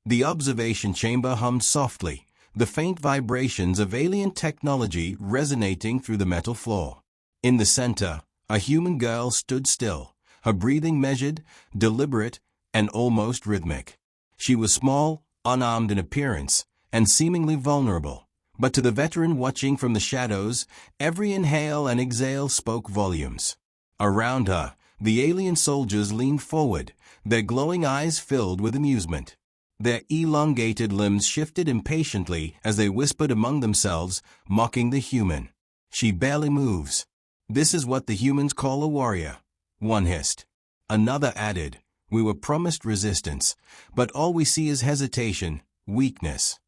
The observation chamber hummed softly, the faint vibrations of alien technology resonating through the metal floor. In the center, a human girl stood still, her breathing measured, deliberate, and almost rhythmic. She was small, unarmed in appearance, and seemingly vulnerable, but to the veteran watching from the shadows, every inhale and exhale spoke volumes. Around her, the alien soldiers leaned forward, their glowing eyes filled with amusement. Their elongated limbs shifted impatiently as they whispered among themselves, mocking the human. "She barely moves. This is what the humans call a warrior," one hissed. Another added, "We were promised resistance, but all we see is hesitation, weakness."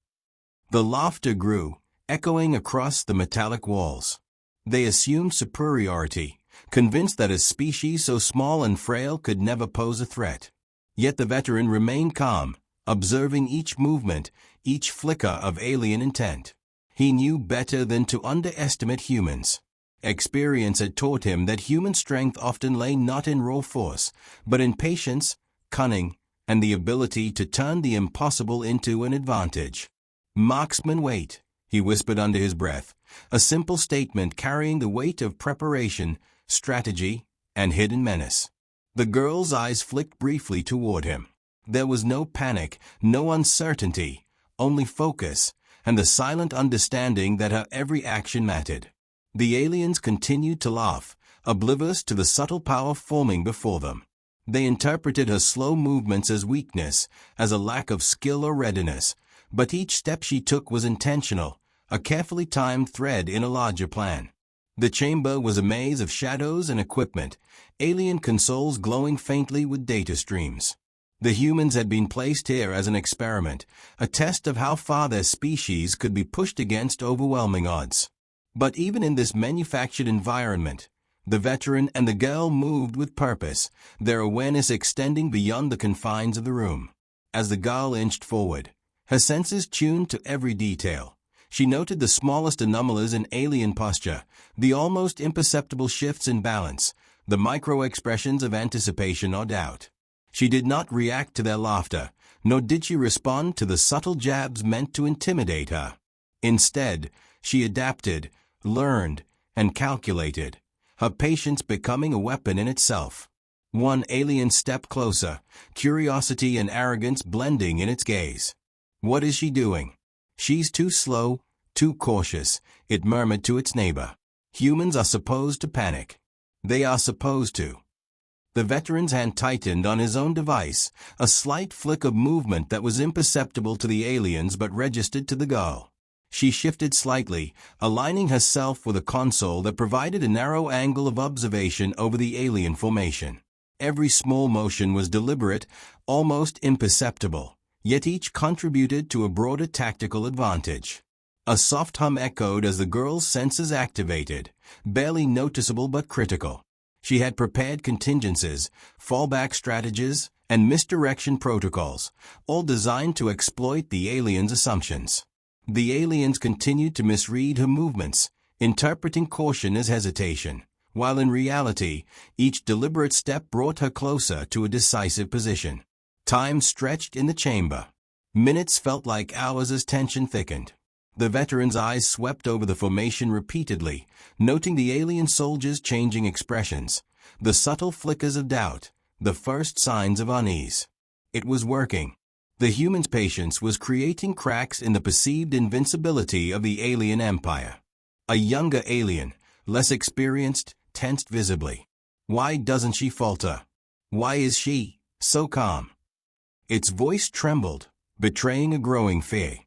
The laughter grew, echoing across the metallic walls. They assumed superiority, convinced that a species so small and frail could never pose a threat. Yet the veteran remained calm, observing each movement, each flicker of alien intent. He knew better than to underestimate humans. Experience had taught him that human strength often lay not in raw force, but in patience, cunning, and the ability to turn the impossible into an advantage. "Marksmen, wait," he whispered under his breath, a simple statement carrying the weight of preparation, strategy, and hidden menace. The girl's eyes flicked briefly toward him. There was no panic, no uncertainty, only focus, and the silent understanding that her every action mattered. The aliens continued to laugh, oblivious to the subtle power forming before them. They interpreted her slow movements as weakness, as a lack of skill or readiness, but each step she took was intentional, a carefully timed thread in a larger plan. The chamber was a maze of shadows and equipment, alien consoles glowing faintly with data streams. The humans had been placed here as an experiment, a test of how far their species could be pushed against overwhelming odds. But even in this manufactured environment, the veteran and the girl moved with purpose, their awareness extending beyond the confines of the room. As the girl inched forward, her senses tuned to every detail. She noted the smallest anomalies in alien posture, the almost imperceptible shifts in balance, the micro-expressions of anticipation or doubt. She did not react to their laughter, nor did she respond to the subtle jabs meant to intimidate her. Instead, she adapted, learned, and calculated, her patience becoming a weapon in itself. One alien step closer, curiosity and arrogance blending in its gaze. "What is she doing? She's too slow, too cautious," it murmured to its neighbor. "Humans are supposed to panic. They are supposed to." The veteran's hand tightened on his own device, a slight flick of movement that was imperceptible to the aliens but registered to the girl. She shifted slightly, aligning herself with a console that provided a narrow angle of observation over the alien formation. Every small motion was deliberate, almost imperceptible, yet each contributed to a broader tactical advantage. A soft hum echoed as the girl's senses activated, barely noticeable but critical. She had prepared contingencies, fallback strategies, and misdirection protocols, all designed to exploit the aliens' assumptions. The aliens continued to misread her movements, interpreting caution as hesitation, while in reality, each deliberate step brought her closer to a decisive position. Time stretched in the chamber. Minutes felt like hours as tension thickened. The veteran's eyes swept over the formation repeatedly, noting the alien soldiers' changing expressions, the subtle flickers of doubt, the first signs of unease. It was working. The human's patience was creating cracks in the perceived invincibility of the alien empire. A younger alien, less experienced, tensed visibly. "Why doesn't she falter? Why is she so calm?" Its voice trembled, betraying a growing fear.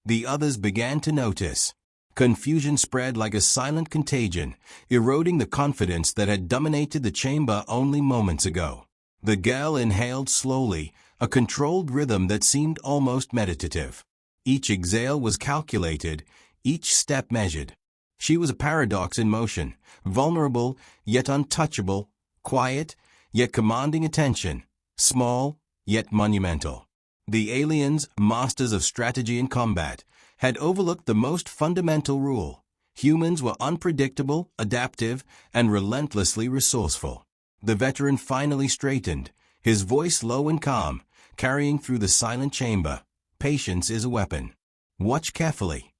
The others began to notice. Confusion spread like a silent contagion, eroding the confidence that had dominated the chamber only moments ago. The girl inhaled slowly, a controlled rhythm that seemed almost meditative. Each exhale was calculated, each step measured. She was a paradox in motion, vulnerable yet untouchable, quiet yet commanding attention, small yet monumental. The aliens, masters of strategy and combat, had overlooked the most fundamental rule. Humans were unpredictable, adaptive, and relentlessly resourceful. The veteran finally straightened, his voice low and calm, carrying through the silent chamber. patience is a weapon. Watch carefully.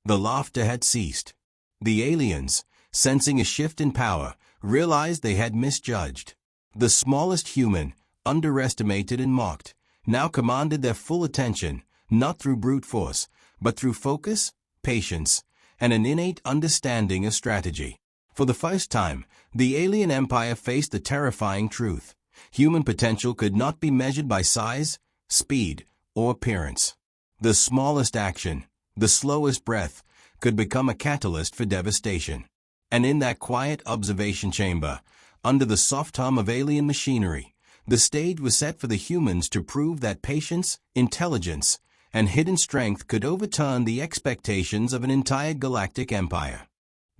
The laughter had ceased. The aliens, sensing a shift in power, realized they had misjudged. The smallest human, underestimated and mocked, now commanded their full attention, not through brute force, but through focus, patience, and an innate understanding of strategy. For the first time, the alien empire faced the terrifying truth. Human potential could not be measured by size, speed, or appearance. The smallest action, the slowest breath, could become a catalyst for devastation. And in that quiet observation chamber, under the soft hum of alien machinery, the stage was set for the humans to prove that patience, intelligence, and hidden strength could overturn the expectations of an entire galactic empire.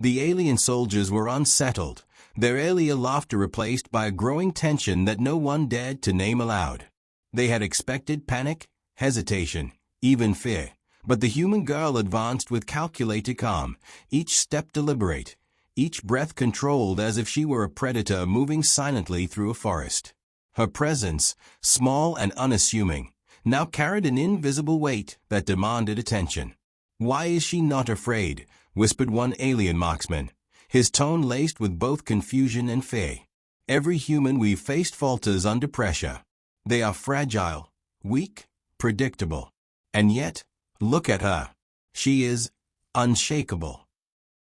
The alien soldiers were unsettled, their alien laughter replaced by a growing tension that no one dared to name aloud. They had expected panic, hesitation, even fear, but the human girl advanced with calculated calm, each step deliberate, each breath controlled as if she were a predator moving silently through a forest. Her presence, small and unassuming, now carried an invisible weight that demanded attention. "Why is she not afraid?" whispered one alien marksman, his tone laced with both confusion and fear. "Every human we've faced falters under pressure. They are fragile, weak, predictable. And yet, look at her. She is unshakable."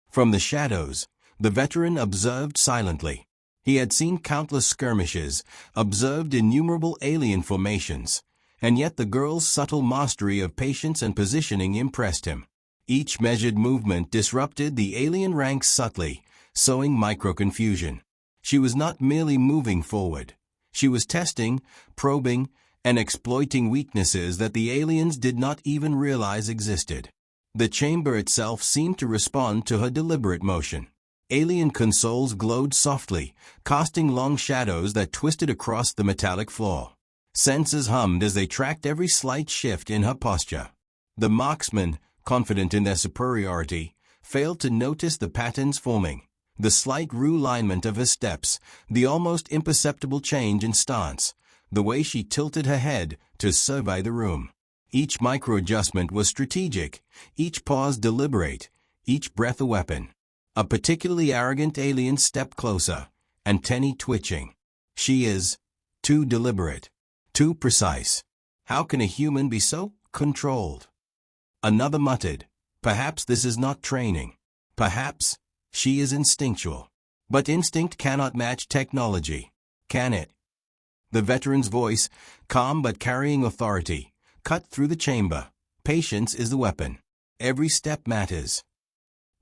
From the shadows, the veteran observed silently. He had seen countless skirmishes, observed innumerable alien formations, and yet the girl's subtle mastery of patience and positioning impressed him. Each measured movement disrupted the alien ranks subtly, sowing micro-confusion. She was not merely moving forward. She was testing, probing, and exploiting weaknesses that the aliens did not even realize existed. The chamber itself seemed to respond to her deliberate motion. Alien consoles glowed softly, casting long shadows that twisted across the metallic floor. Sensors hummed as they tracked every slight shift in her posture. The marksmen, confident in their superiority, failed to notice the patterns forming, the slight realignment of her steps, the almost imperceptible change in stance, the way she tilted her head to survey the room. Each micro-adjustment was strategic, each pause deliberate, each breath a weapon. A particularly arrogant alien stepped closer, antennae twitching. "She is too deliberate, too precise. How can a human be so controlled?" Another muttered, "Perhaps this is not training. Perhaps she is instinctual." But instinct cannot match technology, can it? The veteran's voice, calm but carrying authority, cut through the chamber. "Patience is the weapon. Every step matters."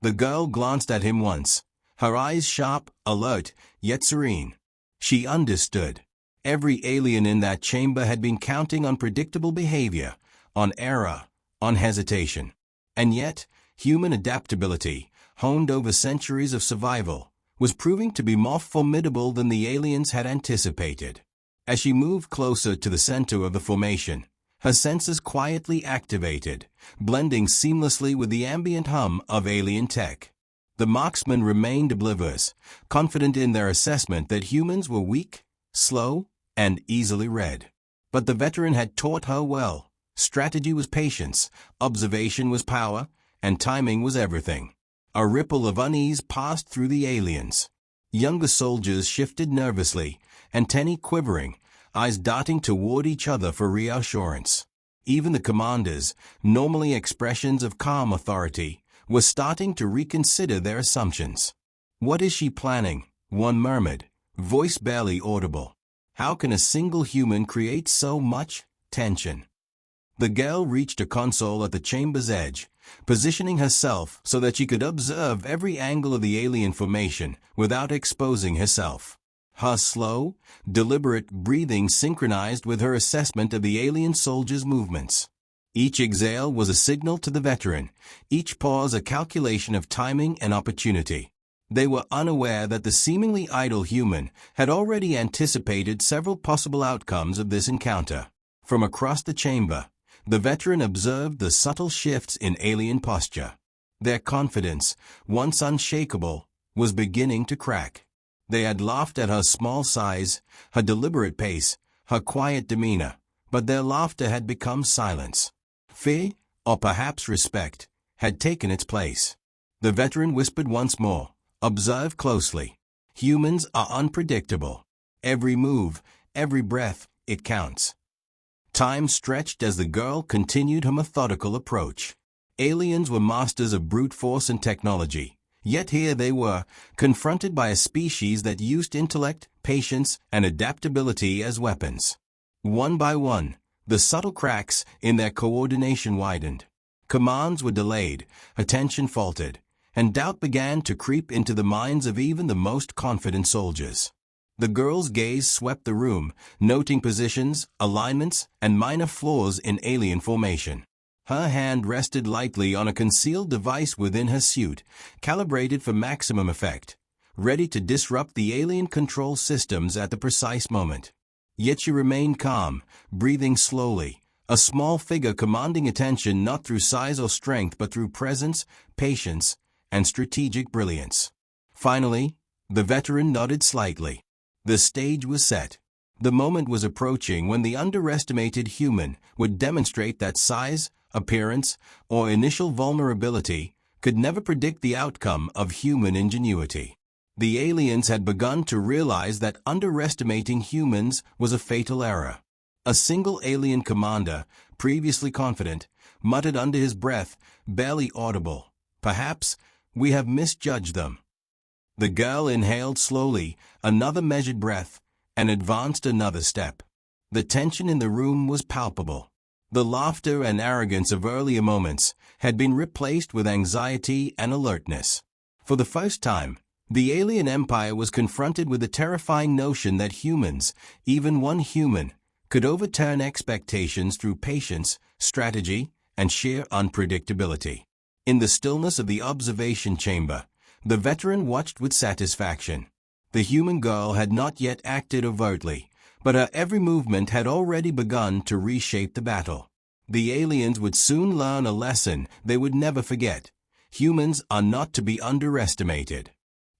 The girl glanced at him once, her eyes sharp, alert, yet serene. She understood. Every alien in that chamber had been counting on predictable behavior, on error, on hesitation. And yet, human adaptability, honed over centuries of survival, was proving to be more formidable than the aliens had anticipated. As she moved closer to the center of the formation, her senses quietly activated, blending seamlessly with the ambient hum of alien tech. The marksmen remained oblivious, confident in their assessment that humans were weak, slow, and easily read. But the veteran had taught her well. Strategy was patience, observation was power, and timing was everything. A ripple of unease passed through the aliens. Younger soldiers shifted nervously, antennae quivering, eyes darting toward each other for reassurance. Even the commanders, normally expressions of calm authority, were starting to reconsider their assumptions. "What is she planning?" one murmured, voice barely audible. "How can a single human create so much tension?" The girl reached a console at the chamber's edge, positioning herself so that she could observe every angle of the alien formation without exposing herself. Her slow, deliberate breathing synchronized with her assessment of the alien soldier's movements. Each exhale was a signal to the veteran, each pause a calculation of timing and opportunity. They were unaware that the seemingly idle human had already anticipated several possible outcomes of this encounter. From across the chamber, the veteran observed the subtle shifts in alien posture. Their confidence, once unshakable, was beginning to crack. They had laughed at her small size, her deliberate pace, her quiet demeanor, but their laughter had become silence. Fear, or perhaps respect, had taken its place. The veteran whispered once more, "Observe closely. Humans are unpredictable. Every move, every breath, it counts." Time stretched as the girl continued her methodical approach. Aliens were masters of brute force and technology, yet here they were, confronted by a species that used intellect, patience, and adaptability as weapons. One by one, the subtle cracks in their coordination widened. Commands were delayed, attention faltered, and doubt began to creep into the minds of even the most confident soldiers. The girl's gaze swept the room, noting positions, alignments, and minor flaws in alien formation. Her hand rested lightly on a concealed device within her suit, calibrated for maximum effect, ready to disrupt the alien control systems at the precise moment. Yet she remained calm, breathing slowly, a small figure commanding attention not through size or strength but through presence, patience, and strategic brilliance. Finally, the veteran nodded slightly. The stage was set. The moment was approaching when the underestimated human would demonstrate that size, appearance, or initial vulnerability could never predict the outcome of human ingenuity. The aliens had begun to realize that underestimating humans was a fatal error. A single alien commander, previously confident, muttered under his breath, barely audible, "Perhaps we have misjudged them." The girl inhaled slowly, another measured breath, and advanced another step. The tension in the room was palpable. The laughter and arrogance of earlier moments had been replaced with anxiety and alertness. For the first time, the alien empire was confronted with the terrifying notion that humans, even one human, could overturn expectations through patience, strategy, and sheer unpredictability. In the stillness of the observation chamber, the veteran watched with satisfaction. The human girl had not yet acted overtly, but her every movement had already begun to reshape the battle. The aliens would soon learn a lesson they would never forget. Humans are not to be underestimated.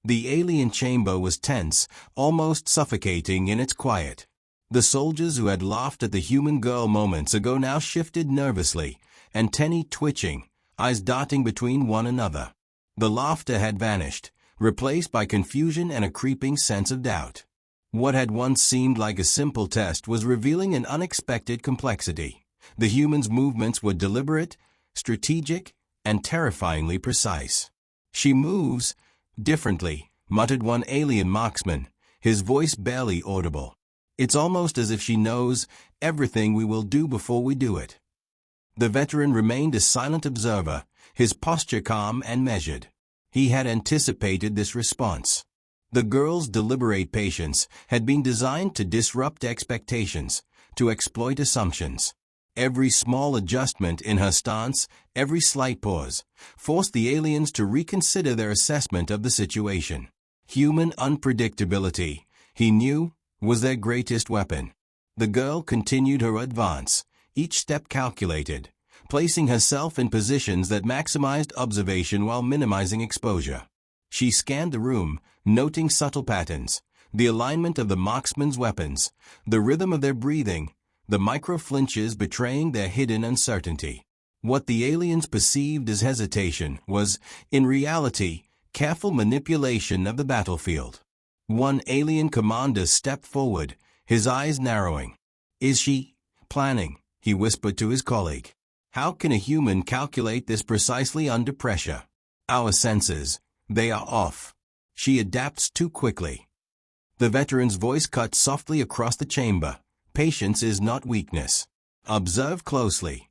The alien chamber was tense, almost suffocating in its quiet. The soldiers who had laughed at the human girl moments ago now shifted nervously, antennae twitching, eyes darting between one another. The laughter had vanished, replaced by confusion and a creeping sense of doubt. What had once seemed like a simple test was revealing an unexpected complexity. The human's movements were deliberate, strategic, and terrifyingly precise. "She moves differently," muttered one alien marksman, his voice barely audible. "It's almost as if she knows everything we will do before we do it." The veteran remained a silent observer, his posture calm and measured. He had anticipated this response. The girl's deliberate patience had been designed to disrupt expectations, to exploit assumptions. Every small adjustment in her stance, every slight pause, forced the aliens to reconsider their assessment of the situation. Human unpredictability, he knew, was their greatest weapon. The girl continued her advance, each step calculated, placing herself in positions that maximized observation while minimizing exposure. She scanned the room, noting subtle patterns, the alignment of the marksmen's weapons, the rhythm of their breathing, the micro-flinches betraying their hidden uncertainty. What the aliens perceived as hesitation was, in reality, careful manipulation of the battlefield. One alien commander stepped forward, his eyes narrowing. "Is she planning?" he whispered to his colleague. "How can a human calculate this precisely under pressure? Our senses, they are off. She adapts too quickly." The veteran's voice cut softly across the chamber. "Patience is not weakness. Observe closely."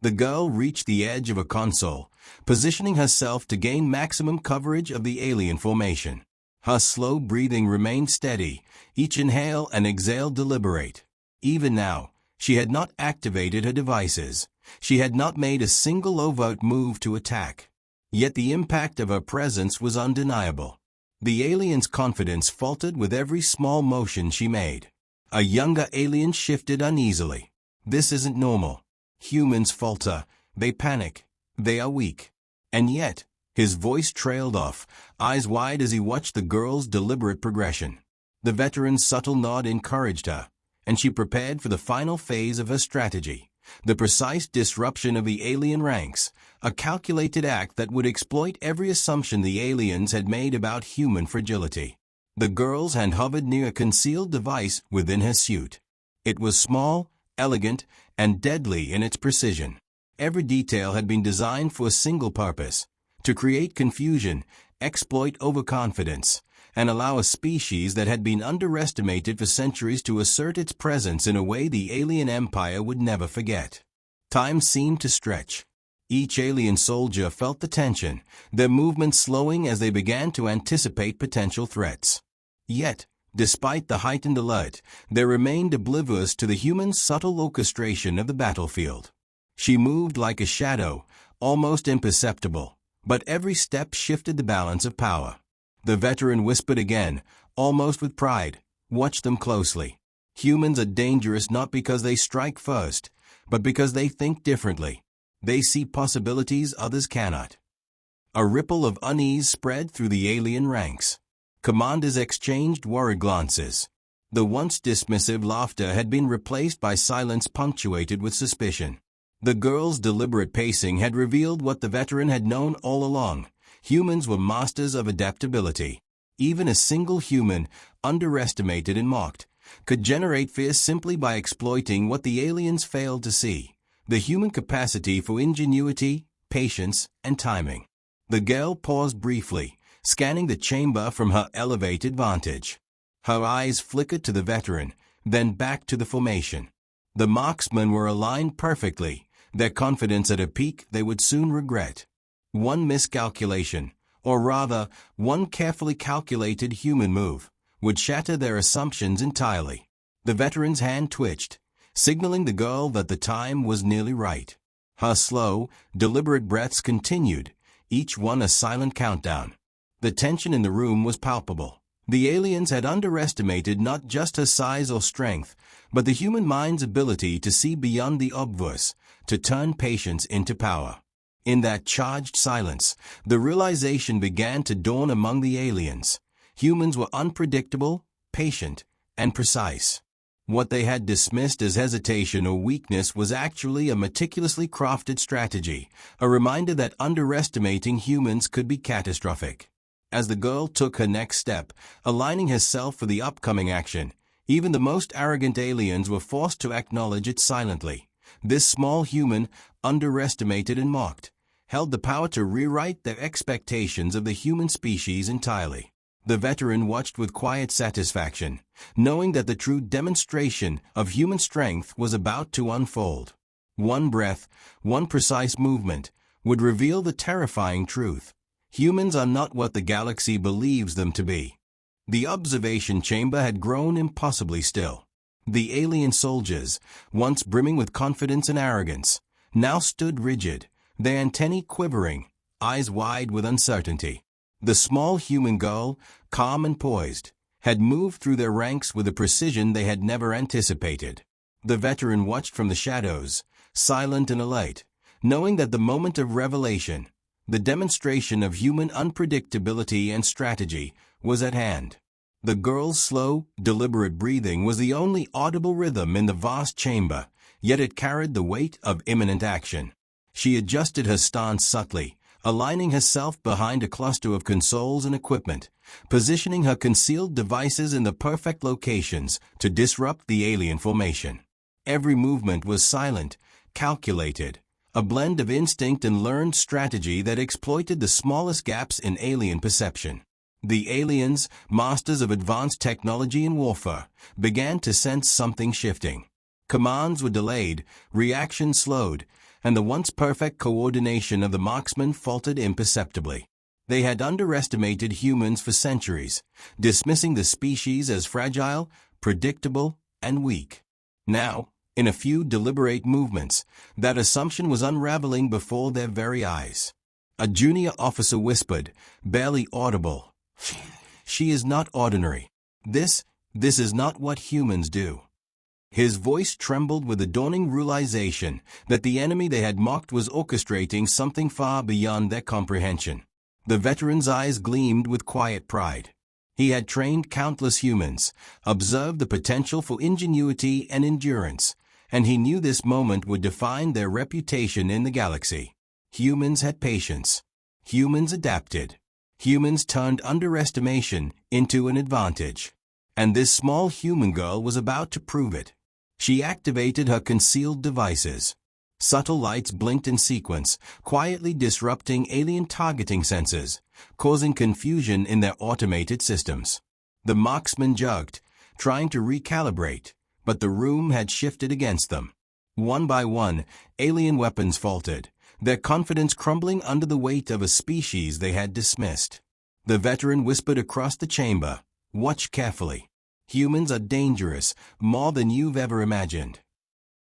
The girl reached the edge of a console, positioning herself to gain maximum coverage of the alien formation. Her slow breathing remained steady, each inhale and exhale deliberate. Even now, she had not activated her devices. She had not made a single overt move to attack. Yet the impact of her presence was undeniable. The alien's confidence faltered with every small motion she made. A younger alien shifted uneasily. "This isn't normal. Humans falter, they panic, they are weak." And yet, his voice trailed off, eyes wide as he watched the girl's deliberate progression. The veteran's subtle nod encouraged her, and she prepared for the final phase of her strategy, the precise disruption of the alien ranks, a calculated act that would exploit every assumption the aliens had made about human fragility. The girl's hand hovered near a concealed device within her suit. It was small, elegant, and deadly in its precision. Every detail had been designed for a single purpose: to create confusion, exploit overconfidence, and allow a species that had been underestimated for centuries to assert its presence in a way the alien empire would never forget. Time seemed to stretch. Each alien soldier felt the tension, their movements slowing as they began to anticipate potential threats. Yet, despite the heightened alert, they remained oblivious to the human's subtle orchestration of the battlefield. She moved like a shadow, almost imperceptible, but every step shifted the balance of power. The veteran whispered again, almost with pride, "Watch them closely. Humans are dangerous not because they strike first, but because they think differently. They see possibilities others cannot." A ripple of unease spread through the alien ranks. Commanders exchanged worried glances. The once dismissive laughter had been replaced by silence punctuated with suspicion. The girl's deliberate pacing had revealed what the veteran had known all along: humans were masters of adaptability. Even a single human, underestimated and mocked, could generate fear simply by exploiting what the aliens failed to see: the human capacity for ingenuity, patience, and timing. The girl paused briefly, scanning the chamber from her elevated vantage. Her eyes flickered to the veteran, then back to the formation. The marksmen were aligned perfectly, their confidence at a peak they would soon regret. One miscalculation, or rather, one carefully calculated human move, would shatter their assumptions entirely. The veteran's hand twitched, signaling the girl that the time was nearly right. Her slow, deliberate breaths continued, each one a silent countdown. The tension in the room was palpable. The aliens had underestimated not just her size or strength, but the human mind's ability to see beyond the obvious, to turn patience into power. In that charged silence, the realization began to dawn among the aliens. Humans were unpredictable, patient, and precise. What they had dismissed as hesitation or weakness was actually a meticulously crafted strategy, a reminder that underestimating humans could be catastrophic. As the girl took her next step, aligning herself for the upcoming action, even the most arrogant aliens were forced to acknowledge it silently. This small human, underestimated and mocked, held the power to rewrite their expectations of the human species entirely. The veteran watched with quiet satisfaction, knowing that the true demonstration of human strength was about to unfold. One breath, one precise movement, would reveal the terrifying truth: humans are not what the galaxy believes them to be. The observation chamber had grown impossibly still. The alien soldiers, once brimming with confidence and arrogance, now stood rigid, their antennae quivering, eyes wide with uncertainty. The small human girl, calm and poised, had moved through their ranks with a precision they had never anticipated. The veteran watched from the shadows, silent and alert, knowing that the moment of revelation, the demonstration of human unpredictability and strategy, was at hand. The girl's slow, deliberate breathing was the only audible rhythm in the vast chamber, yet it carried the weight of imminent action. She adjusted her stance subtly, aligning herself behind a cluster of consoles and equipment, positioning her concealed devices in the perfect locations to disrupt the alien formation. Every movement was silent, calculated, a blend of instinct and learned strategy that exploited the smallest gaps in alien perception. The aliens, masters of advanced technology and warfare, began to sense something shifting. Commands were delayed, reactions slowed, and the once perfect coordination of the marksmen faltered imperceptibly. They had underestimated humans for centuries, dismissing the species as fragile, predictable, and weak. Now, in a few deliberate movements, that assumption was unraveling before their very eyes. A junior officer whispered, barely audible, "She is not ordinary. This is not what humans do." His voice trembled with the dawning realization that the enemy they had mocked was orchestrating something far beyond their comprehension. The veteran's eyes gleamed with quiet pride. He had trained countless humans, observed the potential for ingenuity and endurance, and he knew this moment would define their reputation in the galaxy. Humans had patience. Humans adapted. Humans turned underestimation into an advantage. And this small human girl was about to prove it. She activated her concealed devices. Subtle lights blinked in sequence, quietly disrupting alien targeting sensors, causing confusion in their automated systems. The marksmen jugged, trying to recalibrate, but the room had shifted against them. One by one, alien weapons faltered, their confidence crumbling under the weight of a species they had dismissed. The veteran whispered across the chamber, "Watch carefully. Humans are dangerous, more than you've ever imagined."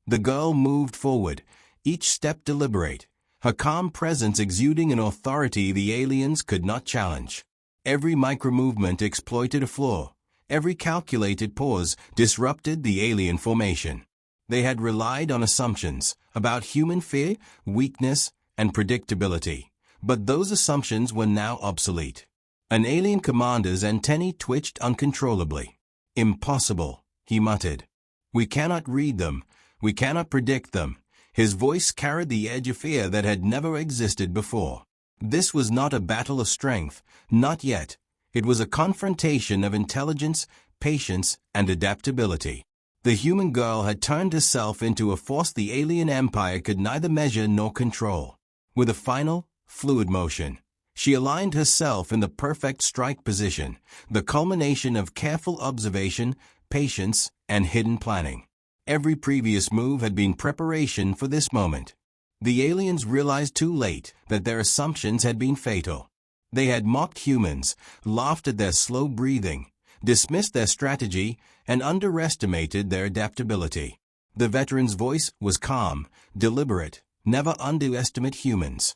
The girl moved forward, each step deliberate, her calm presence exuding an authority the aliens could not challenge. Every micro-movement exploited a flaw. Every calculated pause disrupted the alien formation. They had relied on assumptions about human fear, weakness, and predictability, but those assumptions were now obsolete. An alien commander's antennae twitched uncontrollably. "Impossible," he muttered. "We cannot read them. We cannot predict them." His voice carried the edge of fear that had never existed before. This was not a battle of strength, not yet. It was a confrontation of intelligence, patience, and adaptability. The human girl had turned herself into a force the alien empire could neither measure nor control. With a final, fluid motion, she aligned herself in the perfect strike position, the culmination of careful observation, patience, and hidden planning. Every previous move had been preparation for this moment. The aliens realized too late that their assumptions had been fatal. They had mocked humans, laughed at their slow breathing, dismissed their strategy, and underestimated their adaptability. The veteran's voice was calm, deliberate. Never underestimate humans.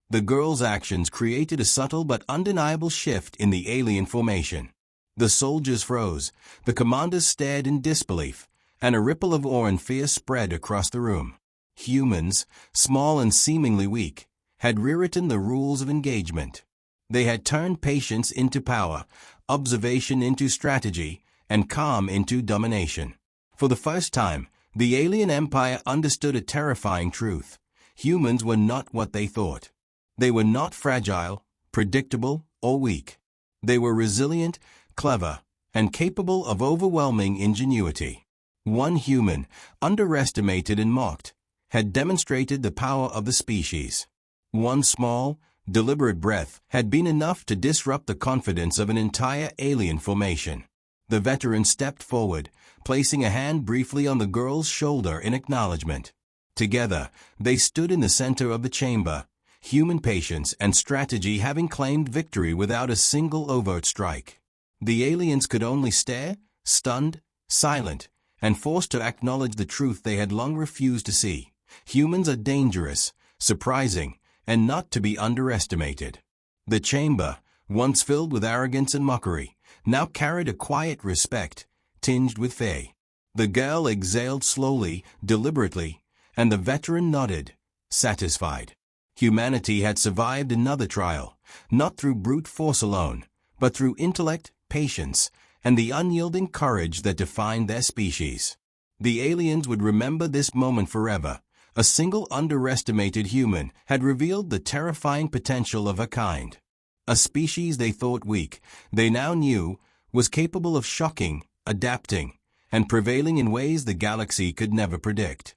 The girl's actions created a subtle but undeniable shift in the alien formation. The soldiers froze, the commanders stared in disbelief, and a ripple of awe and fear spread across the room. Humans, small and seemingly weak, had rewritten the rules of engagement. They had turned patience into power, observation into strategy, and calm into domination. For the first time, the alien empire understood a terrifying truth. Humans were not what they thought. They were not fragile, predictable, or weak. They were resilient, clever, and capable of overwhelming ingenuity. One human, underestimated and mocked, had demonstrated the power of the species. One small, deliberate breath had been enough to disrupt the confidence of an entire alien formation. The veteran stepped forward, placing a hand briefly on the girl's shoulder in acknowledgement. Together, they stood in the center of the chamber, human patience and strategy having claimed victory without a single overt strike. The aliens could only stare, stunned, silent, and forced to acknowledge the truth they had long refused to see. Humans are dangerous, surprising, and not to be underestimated. The chamber, once filled with arrogance and mockery, now carried a quiet respect, tinged with fear. The girl exhaled slowly, deliberately, and the veteran nodded, satisfied. Humanity had survived another trial, not through brute force alone, but through intellect, patience, and the unyielding courage that defined their species. The aliens would remember this moment forever. A single underestimated human had revealed the terrifying potential of her kind. A species they thought weak, they now knew, was capable of shocking, adapting, and prevailing in ways the galaxy could never predict.